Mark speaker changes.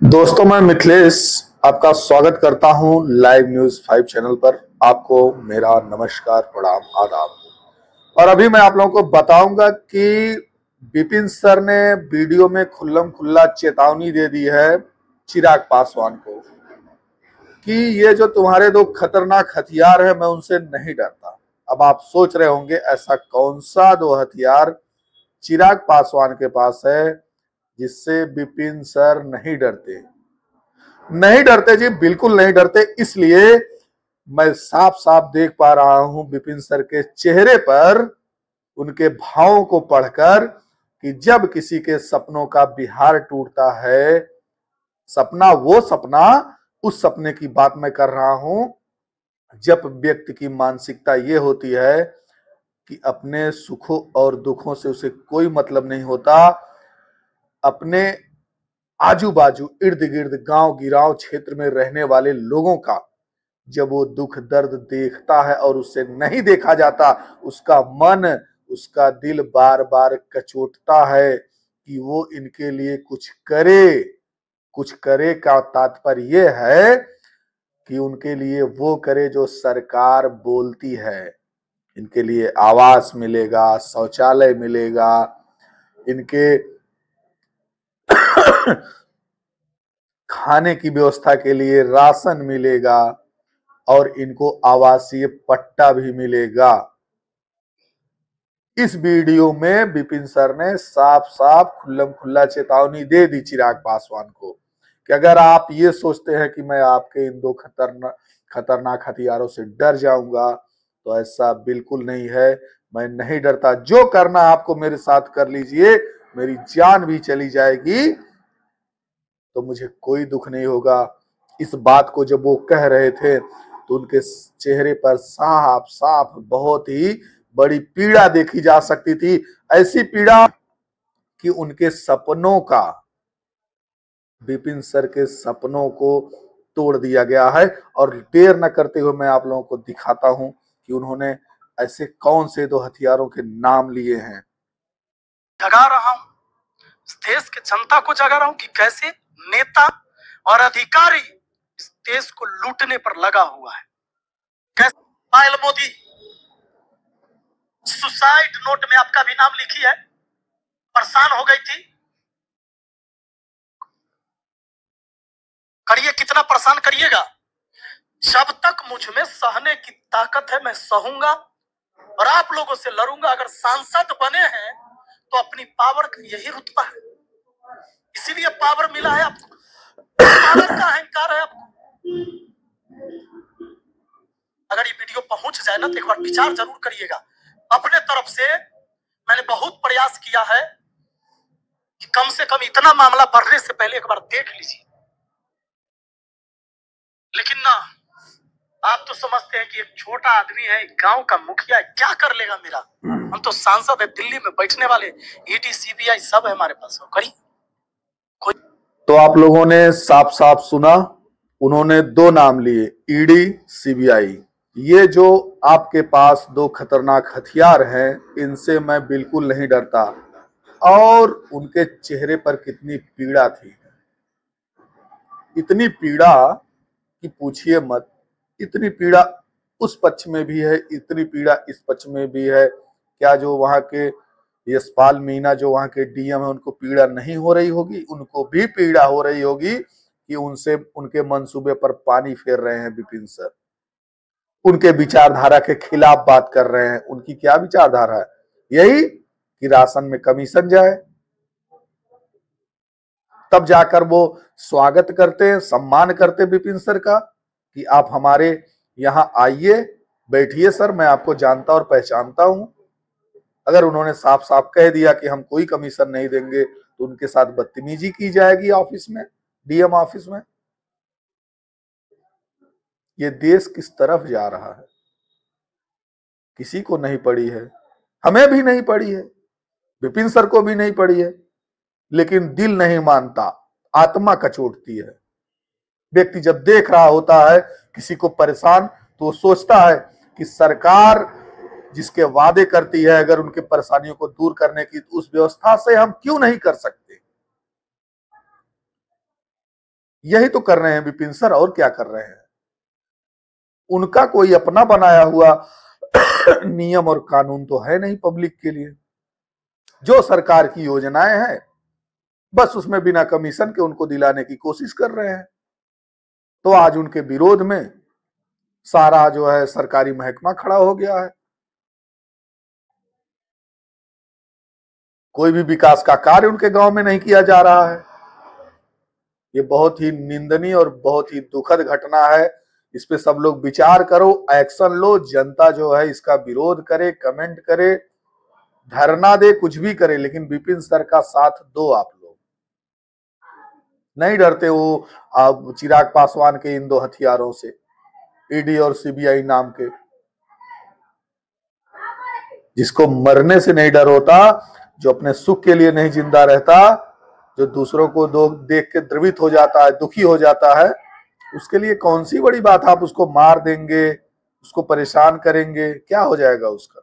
Speaker 1: दोस्तों, मैं मिथिलेश आपका स्वागत करता हूं लाइव न्यूज 5 चैनल पर। आपको मेरा नमस्कार, प्रणाम, आदाब। और अभी मैं आप लोगों को बताऊंगा कि विपिन सर ने वीडियो में खुल्लम खुल्ला चेतावनी दे दी है चिराग पासवान को कि ये जो तुम्हारे दो खतरनाक हथियार है, मैं उनसे नहीं डरता। अब आप सोच रहे होंगे ऐसा कौन सा दो हथियार चिराग पासवान के पास है जिससे विपिन सर नहीं डरते। नहीं डरते जी, बिल्कुल नहीं डरते। इसलिए मैं साफ साफ देख पा रहा हूं विपिन सर के चेहरे पर, उनके भावों को पढ़कर, कि जब किसी के सपनों का विहार टूटता है, सपना वो सपना, उस सपने की बात मैं कर रहा हूं जब व्यक्ति की मानसिकता ये होती है कि अपने सुखों और दुखों से उसे कोई मतलब नहीं होता। अपने आजू बाजू इर्द गिर्द गांव गिराव क्षेत्र में रहने वाले लोगों का जब वो दुख दर्द देखता है और उससे नहीं देखा जाता, उसका मन, उसका दिल बार बार कचोटता है कि वो इनके लिए कुछ करे। कुछ करे का तात्पर्य ये है कि उनके लिए वो करे जो सरकार बोलती है। इनके लिए आवास मिलेगा, शौचालय मिलेगा, इनके खाने की व्यवस्था के लिए राशन मिलेगा और इनको आवासीय पट्टा भी मिलेगा। इस वीडियो में विपिन सर ने साफ साफ खुल्लम खुल्ला चेतावनी दे दी चिराग पासवान को कि अगर आप ये सोचते हैं कि मैं आपके इन दो खतरनाक हथियारों से डर जाऊंगा, तो ऐसा बिल्कुल नहीं है। मैं नहीं डरता। जो करना आपको मेरे साथ कर लीजिए, मेरी जान भी चली जाएगी तो मुझे कोई दुख नहीं होगा। इस बात को जब वो कह रहे थे तो उनके चेहरे पर साफ साफ बहुत ही बड़ी पीड़ा देखी जा सकती थी। ऐसी पीड़ा कि उनके सपनों का, विपिन सर के सपनों को तोड़ दिया गया है। और देर न करते हुए मैं आप लोगों को दिखाता हूं कि उन्होंने ऐसे कौन से दो हथियारों के नाम लिए हैं।
Speaker 2: जगा रहा हूं, इस देश की जनता को जगा रहा हूं कि कैसे नेता और अधिकारी इस देश को लूटने पर लगा हुआ है। कैसे पायल मोदी सुसाइड नोट में आपका भी नाम लिखी है, परेशान हो गई थी। करिए, कितना परेशान करिएगा। जब तक मुझ में सहने की ताकत है मैं सहूंगा और आप लोगों से लड़ूंगा। अगर सांसद बने हैं तो अपनी पावर का यही रुतबा है, इसीलिए पावर मिला है आपको, पावर का अहंकार है आपको। अगर ये वीडियो पहुंच जाए ना तो एक बार विचार जरूर करिएगा। अपने तरफ से मैंने बहुत प्रयास किया है कि कम से कम इतना मामला बढ़ने से पहले एक बार देख लीजिए, लेकिन ना, आप तो समझते हैं कि एक छोटा आदमी है, एक गांव का मुखिया है, क्या कर लेगा मेरा। हम तो सांसद है, दिल्ली में बैठने वाले, ईडी सीबीआई सब है हमारे पास। करी
Speaker 1: तो आप लोगों ने साफ साफ सुना, उन्होंने दो नाम लिए, ईडी, सीबीआई। ये जो आपके पास दो खतरनाक हथियार हैं, इनसे मैं बिल्कुल नहीं डरता। और उनके चेहरे पर कितनी पीड़ा थी, इतनी पीड़ा कि पूछिए मत। इतनी पीड़ा उस पक्ष में भी है, इतनी पीड़ा इस पक्ष में भी है। क्या जो वहां के यशपाल मीणा, जो वहां के डीएम है, उनको पीड़ा नहीं हो रही होगी? उनको भी पीड़ा हो रही होगी कि उनसे, उनके मंसूबे पर पानी फेर रहे हैं विपिन सर, उनके विचारधारा के खिलाफ बात कर रहे हैं। उनकी क्या विचारधारा है? यही कि राशन में कमीशन जाए। तब जाकर वो स्वागत करते हैं, सम्मान करते विपिन सर का कि आप हमारे यहां आइए, बैठिए सर, मैं आपको जानता और पहचानता हूं। अगर उन्होंने साफ साफ कह दिया कि हम कोई कमीशन नहीं देंगे तो उनके साथ बदतमीजी की जाएगी ऑफिस में, डीएम ऑफिस में। ये देश किस तरफ जा रहा है किसी को नहीं पड़ी है, हमें भी नहीं पड़ी है, विपिन सर को भी नहीं पड़ी है। लेकिन दिल नहीं मानता, आत्मा कचोटती है। व्यक्ति जब देख रहा होता है किसी को परेशान, तो वो सोचता है कि सरकार जिसके वादे करती है, अगर उनके परेशानियों को दूर करने की, तो उस व्यवस्था से हम क्यों नहीं कर सकते। यही तो कर रहे हैं विपिन सर, और क्या कर रहे हैं। उनका कोई अपना बनाया हुआ नियम और कानून तो है नहीं पब्लिक के लिए। जो सरकार की योजनाएं हैं बस उसमें बिना कमीशन के उनको दिलाने की कोशिश कर रहे हैं। तो आज उनके विरोध में सारा जो है सरकारी महकमा खड़ा हो गया है। कोई भी विकास का कार्य उनके गांव में नहीं किया जा रहा है। ये बहुत ही निंदनीय और बहुत ही दुखद घटना है। इस पे सब लोग विचार करो, एक्शन लो। जनता जो है इसका विरोध करे, कमेंट करे, धरना दे, कुछ भी करे, लेकिन विपिन सर का साथ दो। आप लोग नहीं डरते वो चिराग पासवान के इन 2 हथियारों से, ईडी और सीबीआई नाम के, जिसको मरने से नहीं डर होता, जो अपने सुख के लिए नहीं जिंदा रहता, जो दूसरों को देख के द्रवित हो जाता है, दुखी हो जाता है, उसके लिए कौन सी बड़ी बात। आप उसको मार देंगे, उसको परेशान करेंगे, क्या हो जाएगा उसका।